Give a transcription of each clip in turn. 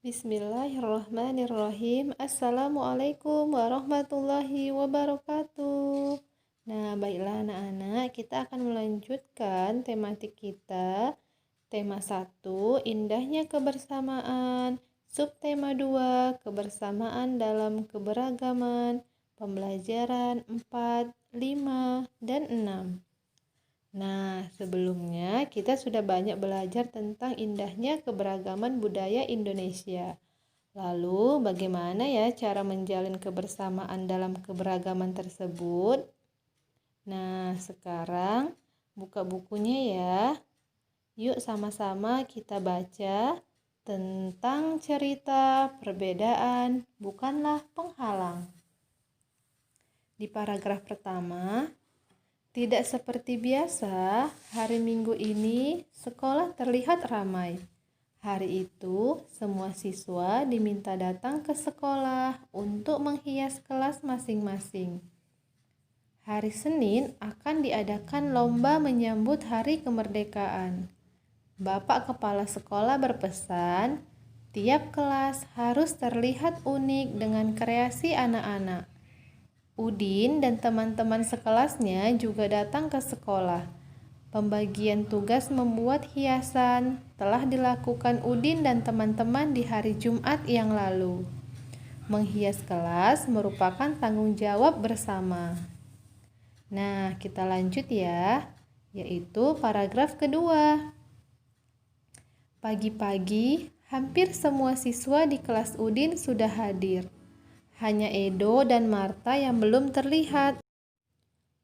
Bismillahirrahmanirrahim. Assalamualaikum warahmatullahi wabarakatuh. Nah, baiklah anak-anak, kita akan melanjutkan tematik kita. Tema 1, indahnya kebersamaan. Subtema 2, kebersamaan dalam keberagaman. Pembelajaran 4, 5, dan 6. Nah, sebelumnya kita sudah banyak belajar tentang indahnya keberagaman budaya Indonesia. Lalu, bagaimana ya cara menjalin kebersamaan dalam keberagaman tersebut? Nah, sekarang buka bukunya ya. Yuk sama-sama kita baca tentang cerita perbedaan bukanlah penghalang. Di paragraf pertama, tidak seperti biasa, hari Minggu ini sekolah terlihat ramai. Hari itu, semua siswa diminta datang ke sekolah untuk menghias kelas masing-masing. Hari Senin akan diadakan lomba menyambut hari kemerdekaan. Bapak Kepala Sekolah berpesan, tiap kelas harus terlihat unik dengan kreasi anak-anak. Udin dan teman-teman sekelasnya juga datang ke sekolah. Pembagian tugas membuat hiasan telah dilakukan Udin dan teman-teman di hari Jumat yang lalu. Menghias kelas merupakan tanggung jawab bersama. Nah, kita lanjut ya, yaitu paragraf kedua. Pagi-pagi, hampir semua siswa di kelas Udin sudah hadir. Hanya Edo dan Marta yang belum terlihat.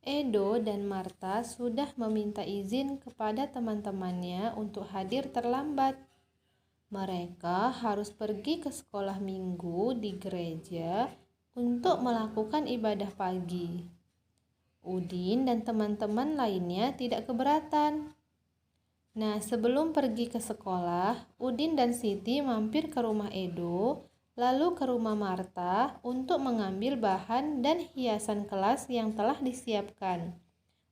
Edo dan Marta sudah meminta izin kepada teman-temannya untuk hadir terlambat. Mereka harus pergi ke sekolah minggu di gereja untuk melakukan ibadah pagi. Udin dan teman-teman lainnya tidak keberatan. Nah, sebelum pergi ke sekolah, Udin dan Siti mampir ke rumah Edo, lalu ke rumah Marta untuk mengambil bahan dan hiasan kelas yang telah disiapkan.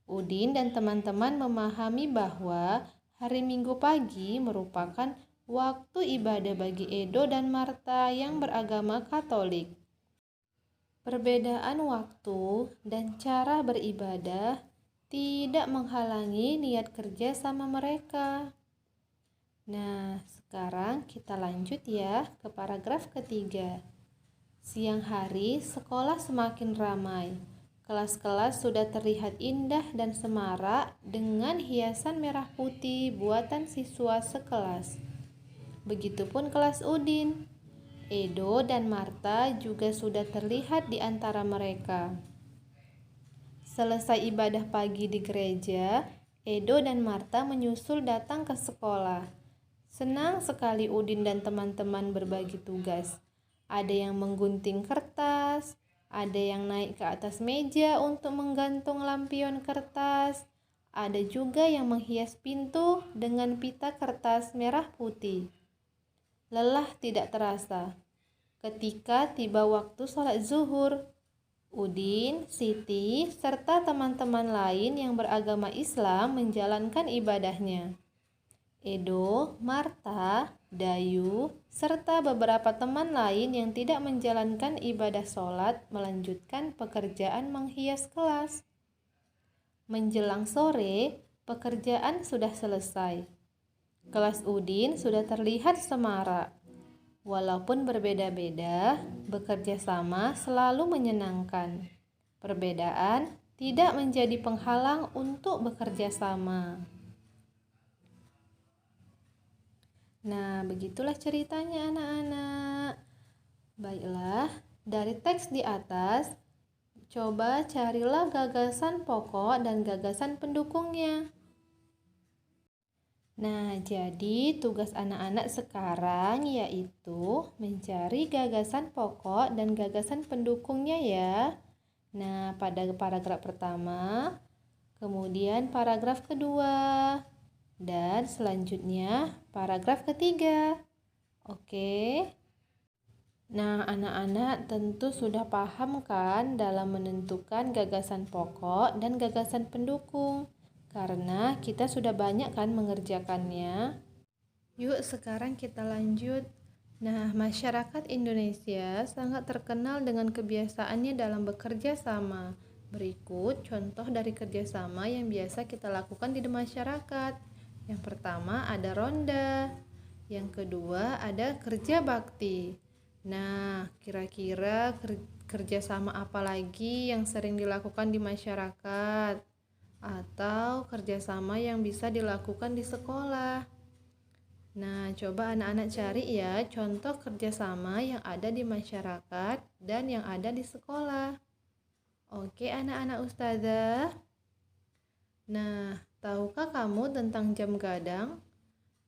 Udin dan teman-teman memahami bahwa hari Minggu pagi merupakan waktu ibadah bagi Edo dan Marta yang beragama Katolik. Perbedaan waktu dan cara beribadah tidak menghalangi niat kerja sama mereka. Nah, sekarang kita lanjut ya ke paragraf ketiga. Siang hari, sekolah semakin ramai. Kelas-kelas sudah terlihat indah dan semarak dengan hiasan merah putih buatan siswa sekelas. Begitupun kelas Udin. Edo dan Marta juga sudah terlihat di antara mereka. Selesai ibadah pagi di gereja, Edo dan Marta menyusul datang ke sekolah. Senang sekali Udin dan teman-teman berbagi tugas. Ada yang menggunting kertas, ada yang naik ke atas meja untuk menggantung lampion kertas, ada juga yang menghias pintu dengan pita kertas merah putih. Lelah tidak terasa. Ketika tiba waktu sholat zuhur, Udin, Siti, serta teman-teman lain yang beragama Islam menjalankan ibadahnya. Edo, Marta, Dayu, serta beberapa teman lain yang tidak menjalankan ibadah sholat melanjutkan pekerjaan menghias kelas. Menjelang sore, pekerjaan sudah selesai. Kelas Udin sudah terlihat semarak. Walaupun berbeda-beda, bekerja sama selalu menyenangkan. Perbedaan tidak menjadi penghalang untuk bekerja sama. Nah, begitulah ceritanya anak-anak. Baiklah, dari teks di atas, coba carilah gagasan pokok dan gagasan pendukungnya. Nah, jadi tugas anak-anak sekarang yaitu mencari gagasan pokok dan gagasan pendukungnya ya. Nah, pada paragraf pertama, kemudian paragraf kedua, dan selanjutnya paragraf ketiga. Oke. Nah, anak-anak tentu sudah paham kan dalam menentukan gagasan pokok dan gagasan pendukung. Karena kita sudah banyak kan mengerjakannya. Yuk sekarang kita lanjut. Nah, masyarakat Indonesia sangat terkenal dengan kebiasaannya dalam bekerja sama. Berikut contoh dari kerjasama yang biasa kita lakukan di masyarakat. Yang pertama ada ronda, yang kedua ada kerja bakti. Nah, kira-kira kerjasama apa lagi yang sering dilakukan di masyarakat? Atau kerjasama yang bisa dilakukan di sekolah? Nah, coba anak-anak cari ya contoh kerjasama yang ada di masyarakat dan yang ada di sekolah. Oke anak-anak ustazah. Nah, tahukah kamu tentang jam gadang?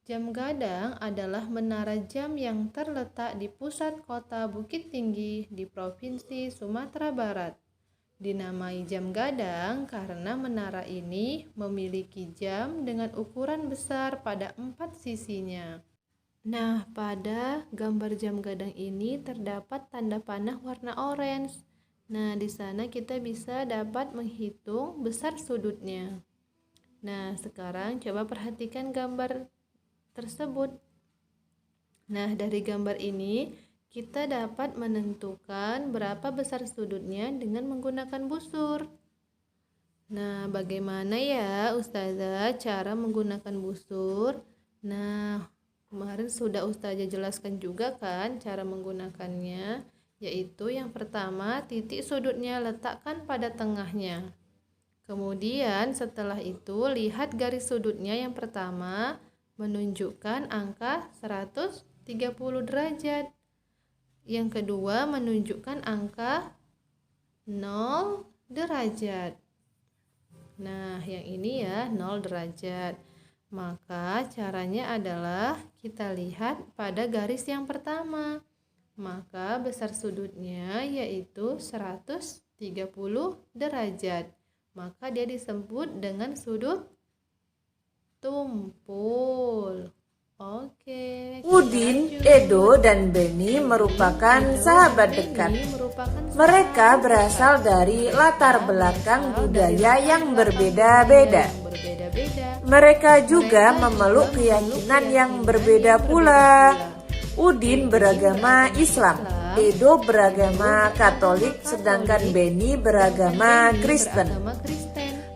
Jam gadang adalah menara jam yang terletak di pusat kota Bukit Tinggi di Provinsi Sumatera Barat. Dinamai jam gadang karena menara ini memiliki jam dengan ukuran besar pada 4 sisinya. Nah, pada gambar jam gadang ini terdapat tanda panah warna orange. Nah, di sana kita bisa dapat menghitung besar sudutnya. Nah, sekarang coba perhatikan gambar tersebut. Nah, dari gambar ini kita dapat menentukan berapa besar sudutnya dengan menggunakan busur. Nah, bagaimana ya Ustazah cara menggunakan busur? Nah, kemarin sudah Ustazah jelaskan juga kan cara menggunakannya, yaitu yang pertama titik sudutnya letakkan pada tengahnya. Kemudian setelah itu lihat garis sudutnya yang pertama menunjukkan angka 130 derajat. Yang kedua menunjukkan angka 0 derajat. Nah, yang ini ya 0 derajat. Maka caranya adalah kita lihat pada garis yang pertama. Maka besar sudutnya yaitu 130 derajat. Maka dia disebut dengan sudut tumpul. Oke. Udin, Edo, dan Beni merupakan sahabat dekat. Mereka berasal dari latar belakang budaya yang berbeda-beda. Mereka juga memeluk keyakinan yang berbeda pula. Udin beragama Islam, Edo beragama Katolik, sedangkan Beni beragama Kristen.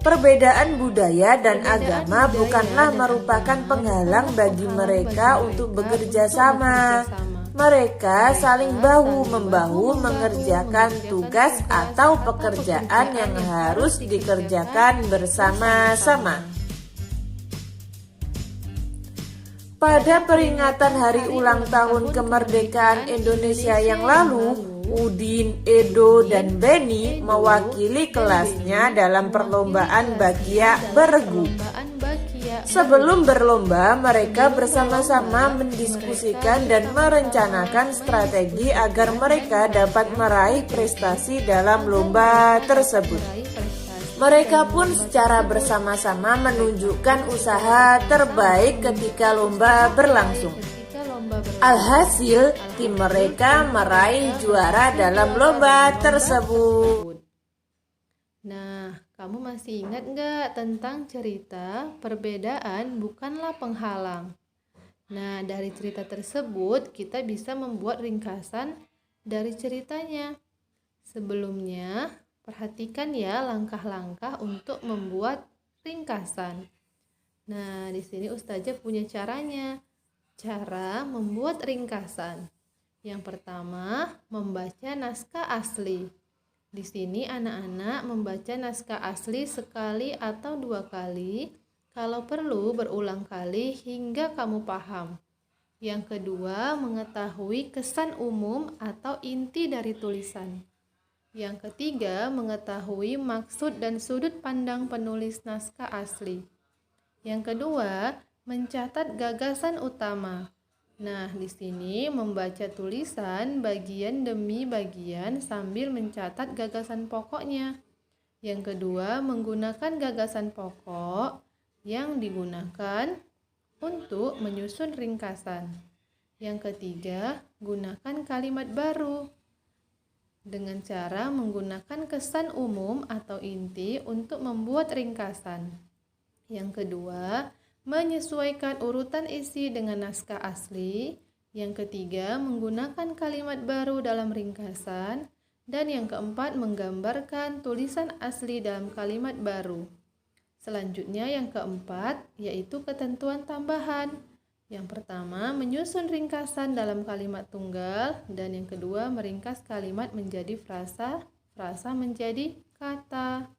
Perbedaan budaya dan agama bukanlah merupakan penghalang bagi mereka untuk bekerja sama. Mereka saling bahu-membahu mengerjakan tugas atau pekerjaan yang harus dikerjakan bersama-sama. Pada peringatan hari ulang tahun kemerdekaan Indonesia yang lalu, Udin, Edo, dan Beni mewakili kelasnya dalam perlombaan bakia beregu. Sebelum berlomba, mereka bersama-sama mendiskusikan dan merencanakan strategi agar mereka dapat meraih prestasi dalam lomba tersebut. Mereka pun secara bersama-sama menunjukkan usaha terbaik ketika lomba berlangsung. Alhasil, tim mereka meraih juara dalam lomba tersebut. Nah, kamu masih ingat nggak tentang cerita perbedaan bukanlah penghalang? Nah, dari cerita tersebut kita bisa membuat ringkasan dari ceritanya. Sebelumnya, perhatikan ya langkah-langkah untuk membuat ringkasan. Nah, di sini Ustazah punya caranya. Cara membuat ringkasan. Yang pertama, membaca naskah asli. Di sini anak-anak membaca naskah asli sekali atau 2 kali, kalau perlu berulang kali hingga kamu paham. Yang kedua, mengetahui kesan umum atau inti dari tulisan. Yang ketiga, mengetahui maksud dan sudut pandang penulis naskah asli. Yang kedua, mencatat gagasan utama. Nah, di sini membaca tulisan bagian demi bagian sambil mencatat gagasan pokoknya. Yang kedua, menggunakan gagasan pokok yang digunakan untuk menyusun ringkasan. Yang ketiga, gunakan kalimat baru dengan cara menggunakan kesan umum atau inti untuk membuat ringkasan. Yang kedua, menyesuaikan urutan isi dengan naskah asli. Yang ketiga, menggunakan kalimat baru dalam ringkasan. Dan yang keempat, menggambarkan tulisan asli dalam kalimat baru. Selanjutnya yang keempat, yaitu ketentuan tambahan. Yang pertama, menyusun ringkasan dalam kalimat tunggal. Dan yang kedua, meringkas kalimat menjadi frasa, frasa menjadi kata.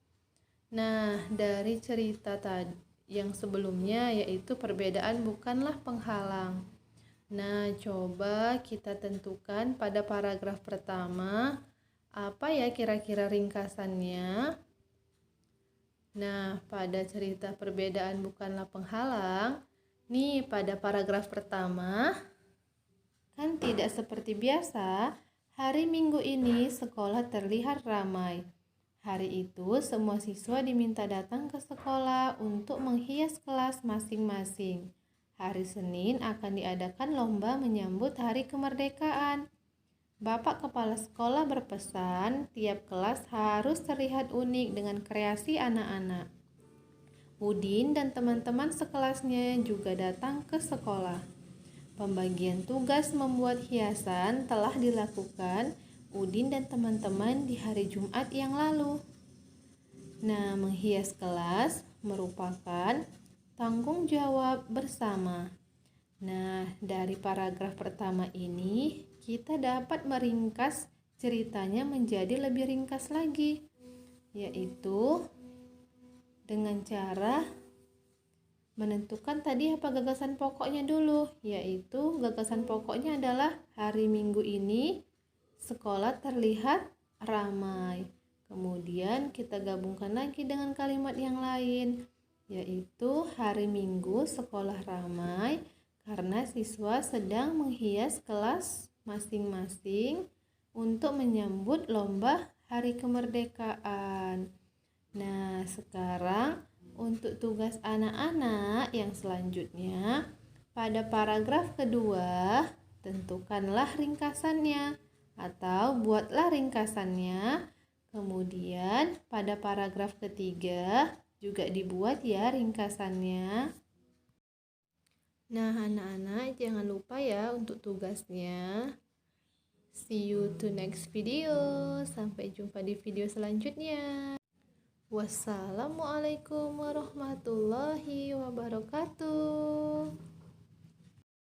Nah, dari cerita tadi yang sebelumnya, yaitu perbedaan bukanlah penghalang. Nah, coba kita tentukan pada paragraf pertama, apa ya kira-kira ringkasannya? Nah, pada cerita perbedaan bukanlah penghalang, nih pada paragraf pertama, kan tidak seperti biasa, hari Minggu ini sekolah terlihat ramai. Hari itu semua siswa diminta datang ke sekolah untuk menghias kelas masing-masing. Hari Senin akan diadakan lomba menyambut hari kemerdekaan. Bapak Kepala Sekolah berpesan, tiap kelas harus terlihat unik dengan kreasi anak-anak. Udin dan teman-teman sekelasnya juga datang ke sekolah. Pembagian tugas membuat hiasan telah dilakukan Udin dan teman-teman di hari Jumat yang lalu. Nah, menghias kelas merupakan tanggung jawab bersama. Nah, dari paragraf pertama ini kita dapat meringkas ceritanya menjadi lebih ringkas lagi, yaitu dengan cara menentukan tadi apa gagasan pokoknya dulu, yaitu gagasan pokoknya adalah hari Minggu ini sekolah terlihat ramai. Kemudian kita gabungkan lagi dengan kalimat yang lain, yaitu hari Minggu sekolah ramai karena siswa sedang menghias kelas masing-masing untuk menyambut lomba hari kemerdekaan. Nah, sekarang untuk tugas anak-anak yang selanjutnya, pada paragraf kedua, tentukanlah ringkasannya atau buatlah ringkasannya. Kemudian pada paragraf ketiga juga dibuat ya ringkasannya. Nah, anak-anak jangan lupa ya untuk tugasnya. See you to next video. Sampai jumpa di video selanjutnya. Wassalamualaikum warahmatullahi wabarakatuh.